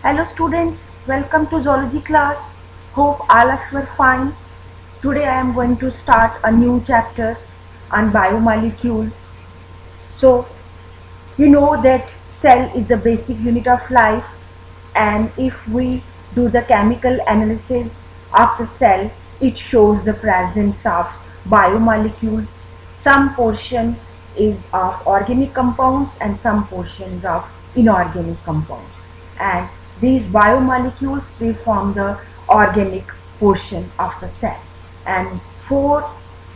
Hello students, welcome to zoology class. Hope all of you are fine. Today I am going to start a new chapter on biomolecules. So you know that cell is the basic unit of life, and if we do the chemical analysis of the cell, it shows the presence of biomolecules. Some portion is of organic compounds and some portions of inorganic compounds, and these biomolecules, they form the organic portion of the cell. And four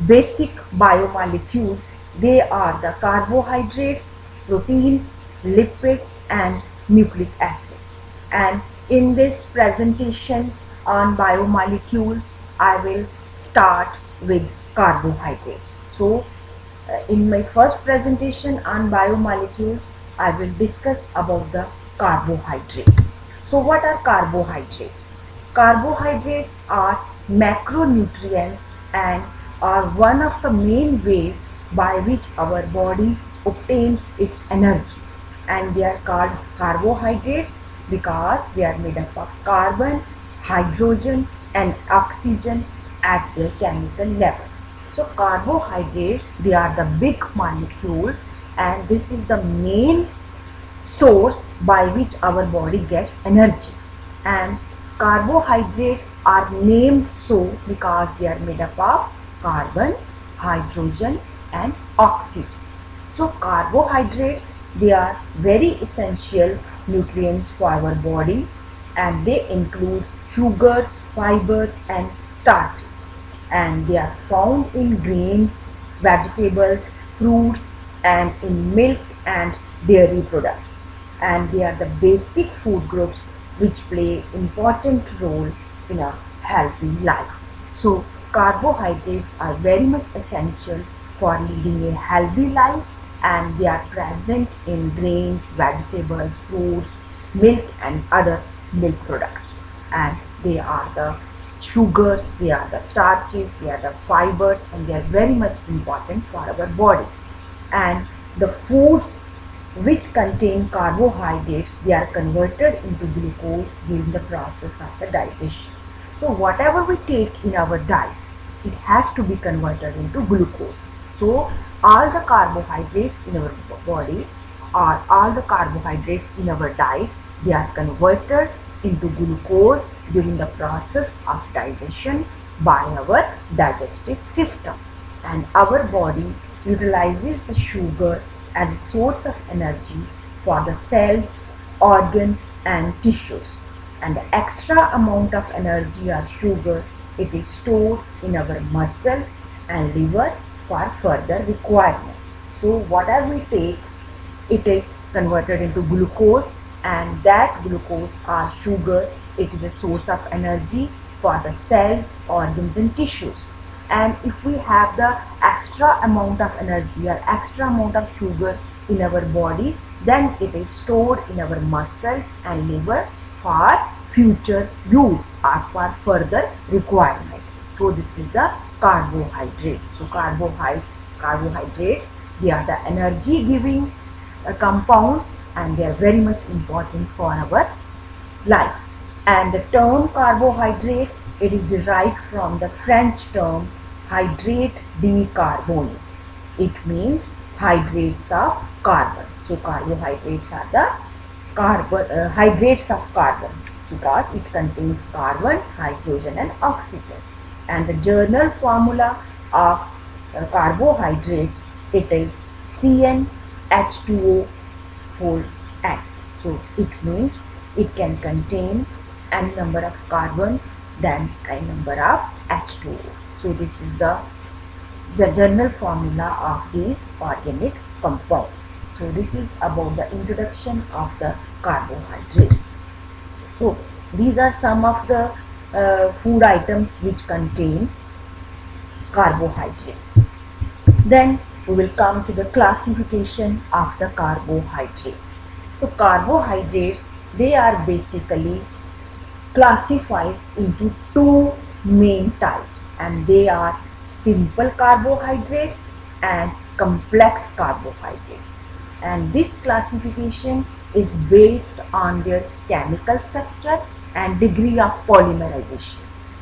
basic biomolecules, they are the carbohydrates, proteins, lipids, and nucleic acids. And in this presentation on biomolecules, I will start with carbohydrates. So in my first presentation on biomolecules, I will discuss about the carbohydrates. So what are carbohydrates? Carbohydrates are macronutrients and are one of the main ways by which our body obtains its energy. And they are called carbohydrates because they are made up of carbon, hydrogen and oxygen at their chemical level. So carbohydrates, they are the big molecules, and this is the main source by which our body gets energy. And carbohydrates are named so because they are made up of carbon, hydrogen and oxygen. So carbohydrates, they are very essential nutrients for our body, and they include sugars, fibers and starches, and they are found in grains, vegetables, fruits and in milk and dairy products, and they are the basic food groups which play important role in a healthy life. So carbohydrates are very much essential for leading a healthy life, and they are present in grains, vegetables, fruits, milk and other milk products. And they are the sugars, they are the starches, they are the fibers, and they are very much important for our body. And the foods which contain carbohydrates, they are converted into glucose during the process of the digestion. So whatever we take in our diet, it has to be converted into glucose. So all the carbohydrates in our body, or all the carbohydrates in our diet, they are converted into glucose during the process of digestion by our digestive system. And our body utilizes the sugar as a source of energy for the cells, organs and tissues. And the extra amount of energy or sugar, it is stored in our muscles and liver for further requirement. So whatever we take, it is converted into glucose, and that glucose or sugar, it is a source of energy for the cells, organs and tissues. And if we have the extra amount of energy or extra amount of sugar in our body, then it is stored in our muscles and liver for future use or for further requirement. So this is the carbohydrate. So carbohydrates, they are the energy giving compounds, and they are very much important for our life. And the term carbohydrate, it is derived from the French term hydrate de carbone. It means hydrates of carbon. So carbohydrates are the hydrates of carbon because it contains carbon, hydrogen and oxygen. And the journal formula of carbohydrate, it is CnH2O whole N. So it means it can contain n number of carbons than n number of H2O. So this is the general formula of these organic compounds. So this is about the introduction of the carbohydrates. So these are some of the food items which contains carbohydrates. Then we will come to the classification of the carbohydrates. So carbohydrates, they are basically classified into two main types, and they are simple carbohydrates and complex carbohydrates. And this classification is based on their chemical structure and degree of polymerization.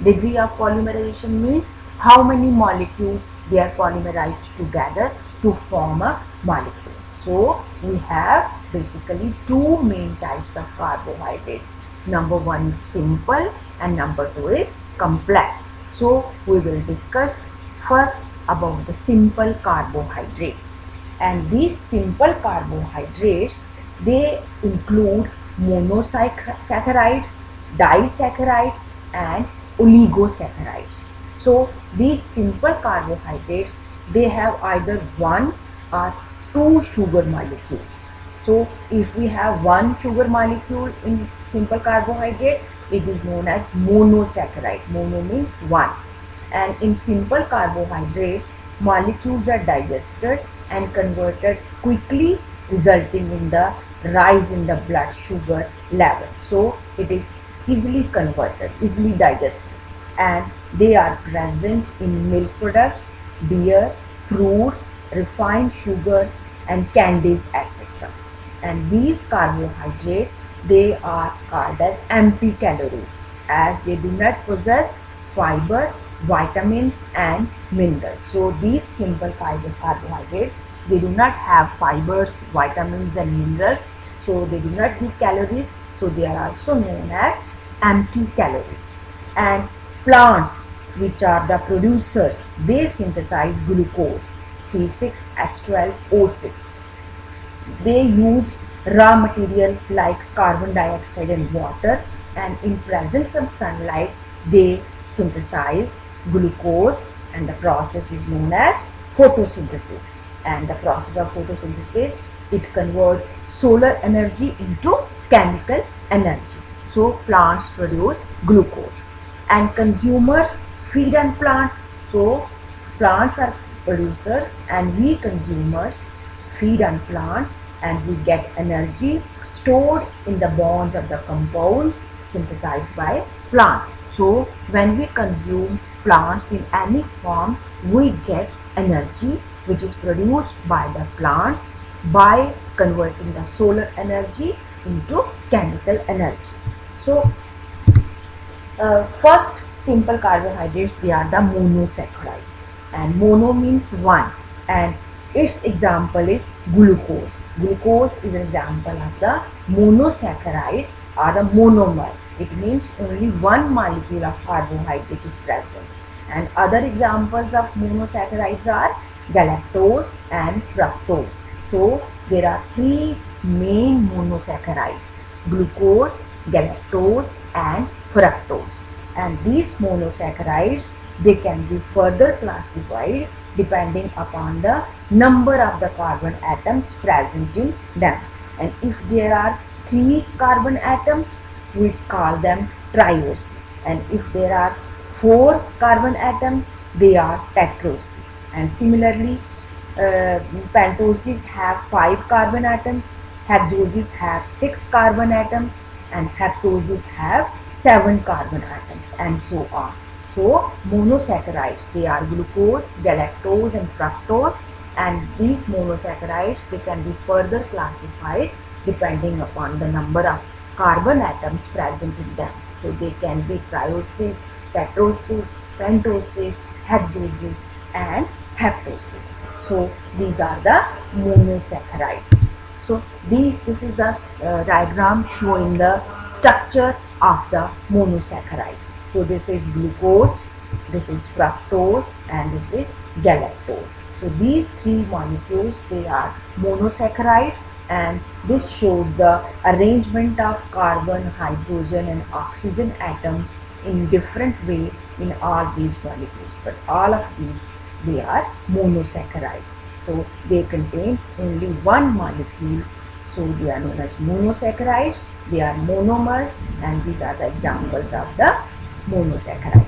Degree of polymerization means how many molecules they are polymerized together to form a molecule. So we have basically two main types of carbohydrates. Number one is simple and number two is complex. So we will discuss first about the simple carbohydrates. And these simple carbohydrates, they include monosaccharides, disaccharides and oligosaccharides. So these simple carbohydrates, they have either one or two sugar molecules. So if we have one sugar molecule in simple carbohydrate, it is known as monosaccharide. Mono means one. And in simple carbohydrates, molecules are digested and converted quickly, resulting in the rise in the blood sugar level. So it is easily converted, easily digested, and they are present in milk products, beer, fruits, refined sugars and candies, etc. And these carbohydrates, they are called as empty calories, as they do not possess fiber, vitamins and minerals. So these simple carbohydrates, they do not have fibers, vitamins and minerals, so they do not give calories, so they are also known as empty calories. And plants, which are the producers, they synthesize glucose, C6H12O6. They use raw material like carbon dioxide and water, and in presence of sunlight they synthesize glucose, and the process is known as photosynthesis. And the process of photosynthesis, it converts solar energy into chemical energy. So plants produce glucose and consumers feed on plants. So plants are producers and we consumers feed on plants, and we get energy stored in the bonds of the compounds synthesized by plants. So when we consume plants in any form, we get energy which is produced by the plants by converting the solar energy into chemical energy. So first simple carbohydrates, they are the monosaccharides, and mono means one, and its example is glucose. Glucose is an example of the monosaccharide or the monomer. It means only one molecule of carbohydrate is present. And other examples of monosaccharides are galactose and fructose. So there are three main monosaccharides: glucose, galactose and fructose. And these monosaccharides, they can be further classified depending upon the number of the carbon atoms present in them. And if there are 3 carbon atoms, we call them trioses. And if there are 4 carbon atoms, they are tetroses. And similarly, pentoses have 5 carbon atoms, hexoses have 6 carbon atoms, and heptoses have 7 carbon atoms, and so on. So monosaccharides, they are glucose, galactose and fructose, and these monosaccharides, they can be further classified depending upon the number of carbon atoms present in them. So they can be trioses, tetroses, pentoses, hexoses and heptoses. So these are the monosaccharides. So this is the diagram showing the structure of the monosaccharides. So this is glucose, this is fructose and this is galactose. So these 3 molecules, they are monosaccharides, and this shows the arrangement of carbon, hydrogen and oxygen atoms in different way in all these molecules. But all of these, they are monosaccharides. So they contain only one molecule. So they are known as monosaccharides. They are monomers, and these are the examples of the monosaccharides.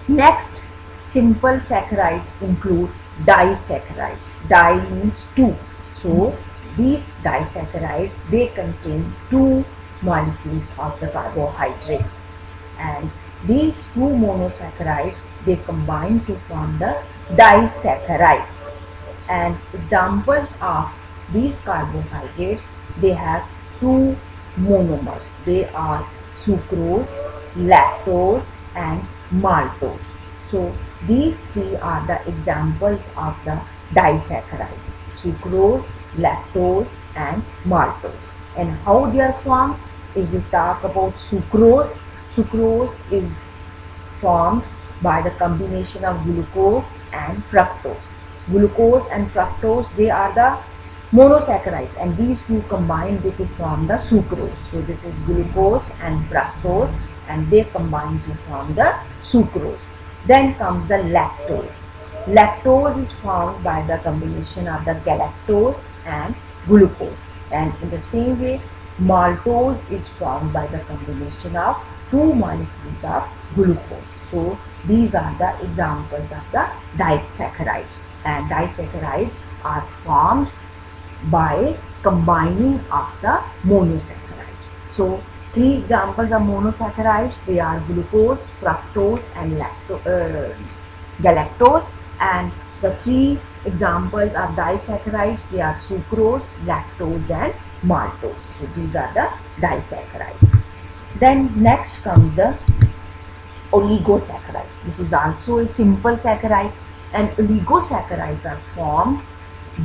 Next, simple saccharides include disaccharides. Di means 2. So these disaccharides, they contain 2 molecules of the carbohydrates, and these 2 monosaccharides, they combine to form the disaccharide. And examples of these carbohydrates they have two monomers. They are sucrose, lactose and maltose. So these three are the examples of the disaccharide: sucrose, lactose and maltose. And how they are formed? If we talk about sucrose, sucrose is formed by the combination of glucose and fructose. Glucose and fructose, they are the monosaccharides, and these two combine to form the sucrose. So this is glucose and fructose, and they combine to form the sucrose. Then comes the lactose. Lactose is formed by the combination of the galactose and glucose, and in the same way maltose is formed by the combination of two molecules of glucose. So these are the examples of the disaccharides, and disaccharides are formed by combining of the monosaccharides. So three examples of monosaccharides, they are glucose, fructose and galactose, and the three examples of disaccharides, they are sucrose, lactose and maltose. So these are the disaccharides. Then next comes the oligosaccharides. This is also a simple saccharide, and oligosaccharides are formed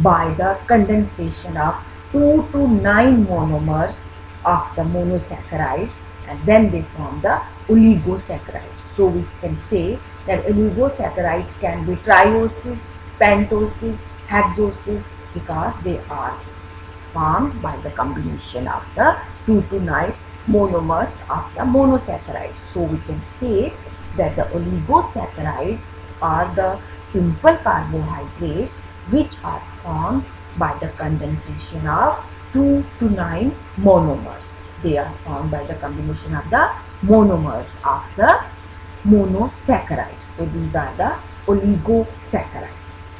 by the condensation of 2 to 9 monomers of the monosaccharides, and then they form the oligosaccharides. So we can say that oligosaccharides can be trioses, pentoses, hexoses, because they are formed by the combination of the 2 to 9 monomers of the monosaccharides. So we can say that the oligosaccharides are the simple carbohydrates which are formed by the condensation of 2 to 9 monomers. They are formed by the combination of the monomers of the monosaccharides. So these are the oligosaccharides.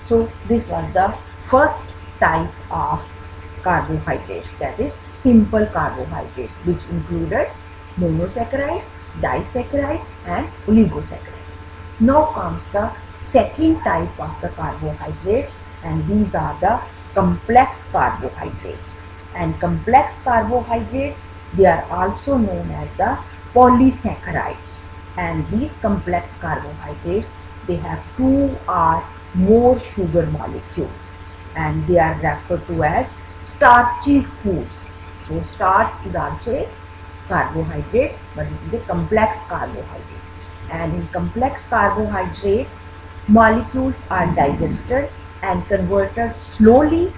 So this was the first type of carbohydrates, that is simple carbohydrates, which included monosaccharides, disaccharides and oligosaccharides. Now comes the second type of the carbohydrates, and these are the complex carbohydrates. And complex carbohydrates, they are also known as the polysaccharides. And these complex carbohydrates, they have two or more sugar molecules, and they are referred to as starchy foods. So starch is also a carbohydrate, but this is a complex carbohydrate. And in complex carbohydrate, molecules are digested and converted slowly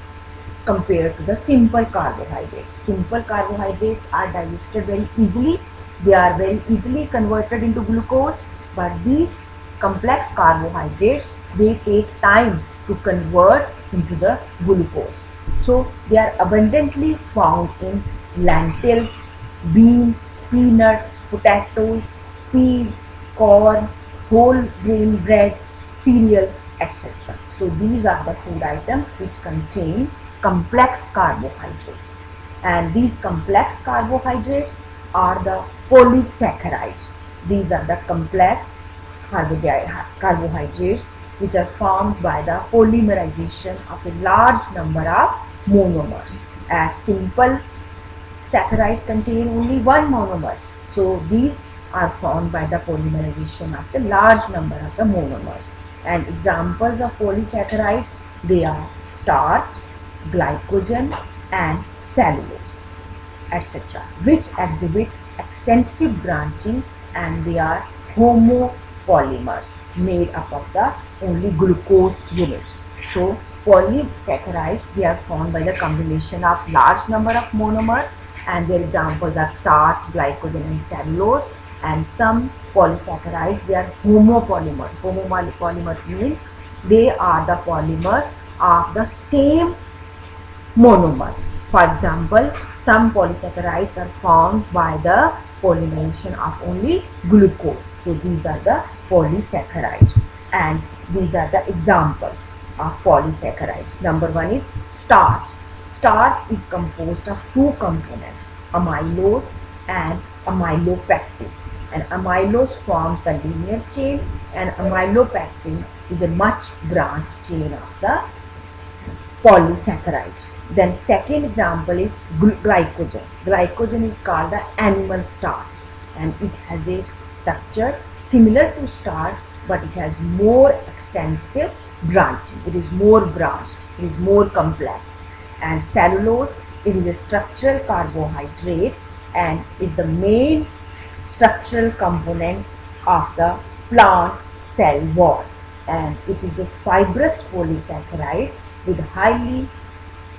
compared to the simple carbohydrates. Simple carbohydrates are digested very easily. They are very easily converted into glucose, but these complex carbohydrates, they take time to convert into the glucose. So they are abundantly found in lentils, beans, peanuts, potatoes, peas, corn, whole grain bread, cereals, etc. So these are the food items which contain complex carbohydrates, and these complex carbohydrates are the polysaccharides. These are the complex carbohydrates which are formed by the polymerization of a large number of monomers. As simple saccharides contain only one monomer, so these are formed by the polymerization of a large number of the monomers. And examples of polysaccharides, they are starch, glycogen and cellulose, etc., which exhibit extensive branching, and they are homopolymers made up of the only glucose units. So polysaccharides, they are formed by the combination of large number of monomers, and their examples are starch, glycogen and cellulose. And some polysaccharides, they are homopolymers. Homopolymers means they are the polymers of the same monomer. For example, some polysaccharides are formed by the polymerization of only glucose. So these are the polysaccharides, and these are the examples of polysaccharides. Number one is starch. Starch is composed of two components, amylose and amylopectin. And amylose forms the linear chain, and amylopectin is a much branched chain of the polysaccharides. Then second example is glycogen. Glycogen is called the animal starch, and it has a structure similar to starch, but it has more extensive branching. It is more branched. It is more complex. And cellulose, it is a structural carbohydrate and is the main structural component of the plant cell wall, and it is a fibrous polysaccharide with highly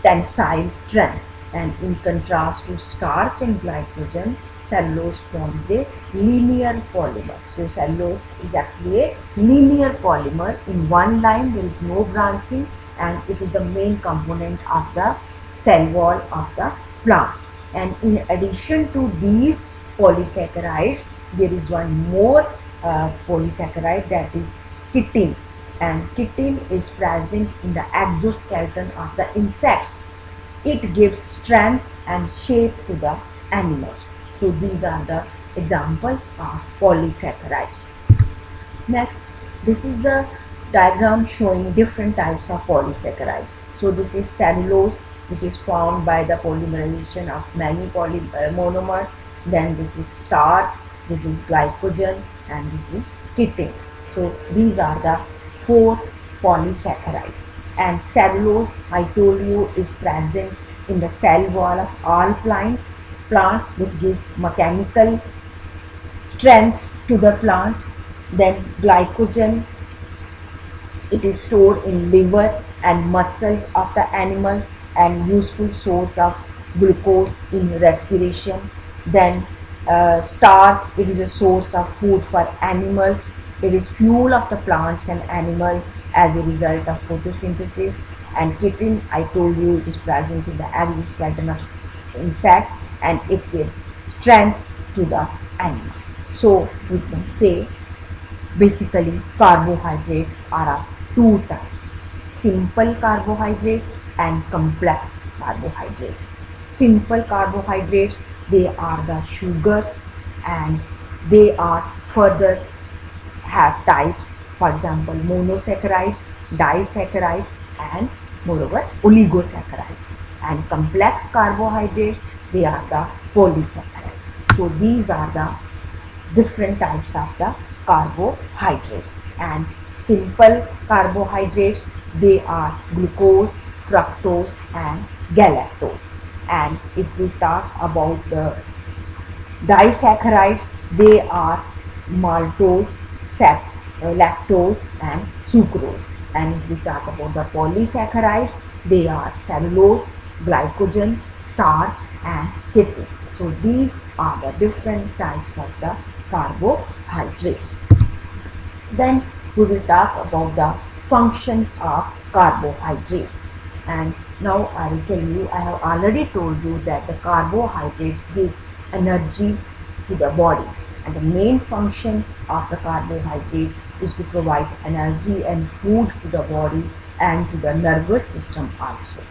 tensile strength, and in contrast to starch and glycogen, cellulose forms a linear polymer. So cellulose is actually a linear polymer. In one line there is no branching, and it is the main component of the cell wall of the plant. And in addition to these polysaccharides, there is one more polysaccharide, that is chitin, and chitin is present in the exoskeleton of the insects. It gives strength and shape to the animals. So these are the examples of polysaccharides. Next, this is the diagram showing different types of polysaccharides. So this is cellulose, which is formed by the polymerization of many monomers. Then this is starch, this is glycogen, and this is chitin. So these are the four polysaccharides. And cellulose, I told you, is present in the cell wall of all plants, which gives mechanical strength to the plant. Then glycogen, it is stored in liver and muscles of the animals and useful source of glucose in respiration. Then starch, it is a source of food for animals. It is fuel of the plants and animals as a result of photosynthesis. And chitin, I told you, is present in the exoskeleton of insects, and it gives strength to the animal. So we can say basically carbohydrates are of two types: simple carbohydrates and complex carbohydrates. Simple carbohydrates, they are the sugars, and they are further have types, for example monosaccharides, disaccharides, and moreover oligosaccharides. And complex carbohydrates, they are the polysaccharides. So these are the different types of the carbohydrates. And simple carbohydrates, they are glucose, fructose, and galactose. And if we talk about the disaccharides, they are maltose, lactose, and sucrose. And if we talk about the polysaccharides, they are cellulose, glycogen, starch, and chitin. So these are the different types of the carbohydrates. Then we will talk about the functions of carbohydrates. And now I will tell you, I have already told you that the carbohydrates give energy to the body, and the main function of the carbohydrate is to provide energy and food to the body and to the nervous system also.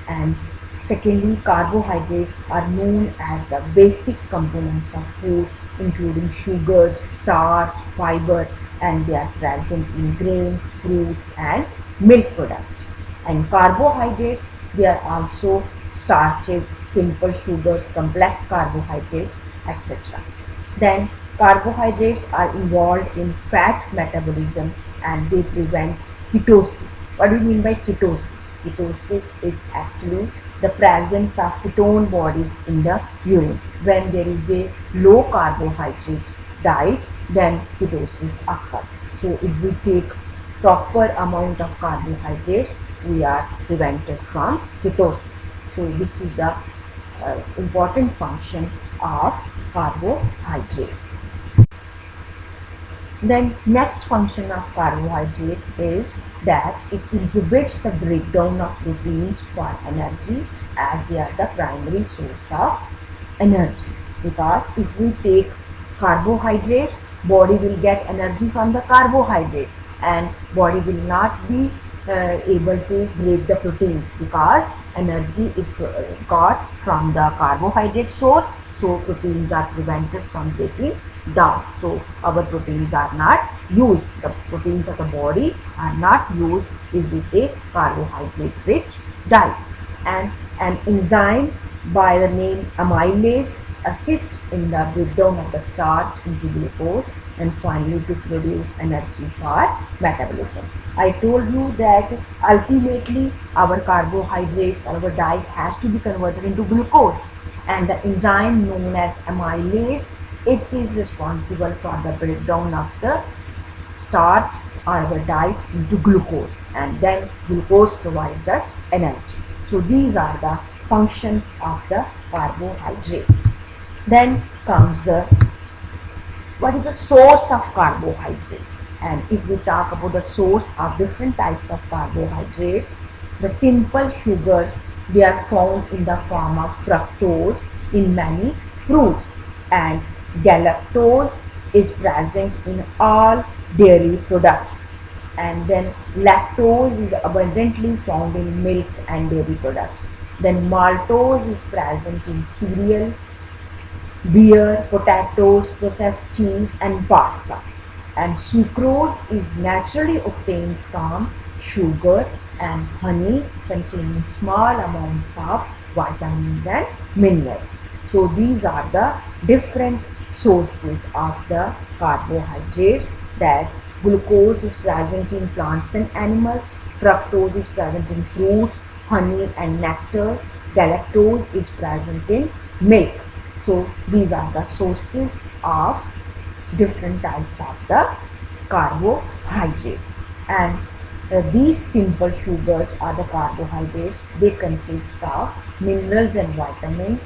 And secondly, carbohydrates are known as the basic components of food, including sugars, starch, fiber, and they are present in grains, fruits, and milk products. And carbohydrates, they are also starches, simple sugars, complex carbohydrates, etc. Then carbohydrates are involved in fat metabolism, and they prevent ketosis. What do you mean by ketosis? Ketosis is actually the presence of ketone bodies in the urine. When there is a low carbohydrate diet, then ketosis occurs. So if we take proper amount of carbohydrates, we are prevented from ketosis. So this is the important function of carbohydrates. Then next function of carbohydrate is that it inhibits the breakdown of proteins for energy, as they are the primary source of energy. Because if we take carbohydrates, body will get energy from the carbohydrates, and body will not be able to break the proteins, because energy is got from the carbohydrate source. So proteins are prevented from breaking down. So our proteins are not used. The proteins of the body are not used if we take carbohydrate rich diet. And An enzyme by the name amylase assists in the breakdown of the starch into glucose and finally to produce energy for metabolism. I told you that ultimately our carbohydrates, our diet has to be converted into glucose, and the enzyme known as amylase, it is responsible for the breakdown of the starch or our diet into glucose, and then glucose provides us energy. So these are the functions of the carbohydrate. Then comes the what is the source of carbohydrate. And if we talk about the source of different types of carbohydrates, the simple sugars, they are found in the form of fructose in many fruits, and galactose is present in all dairy products, and then lactose is abundantly found in milk and dairy products. Then maltose is present in cereal, beer, potatoes, processed cheese, and pasta. And sucrose is naturally obtained from sugar and honey containing small amounts of vitamins and minerals. So these are the different sources of the carbohydrates. That glucose is present in plants and animals, fructose is present in fruits, honey and nectar, galactose is present in milk. So these are the sources of different types of the carbohydrates. And these simple sugars are the carbohydrates. They consist of minerals and vitamins,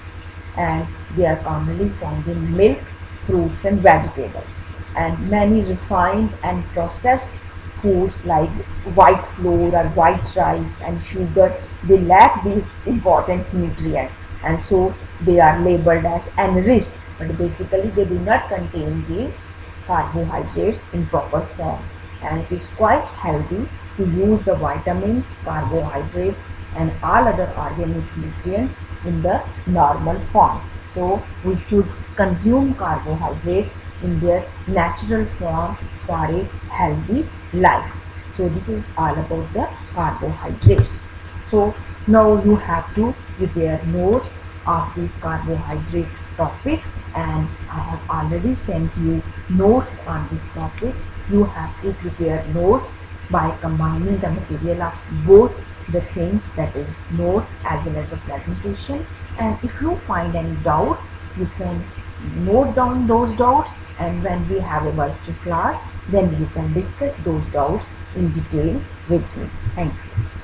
and they are commonly found in milk, fruits and vegetables. And many refined and processed foods like white flour or white rice and sugar, they lack these important nutrients, and so they are labeled as enriched, but basically they do not contain these carbohydrates in proper form. And it is quite healthy to use the vitamins, carbohydrates and all other organic nutrients in the normal form. So we should consume carbohydrates in their natural form for a healthy life. So this is all about the carbohydrates. So now you have to prepare notes of this carbohydrate topic, and I have already sent you notes on this topic. You have to prepare notes by combining the material of both the things, that is notes as well as the presentation. And if you find any doubt, you can note down those doubts, and when we have a virtual class, then you can discuss those doubts in detail with me. Thank you.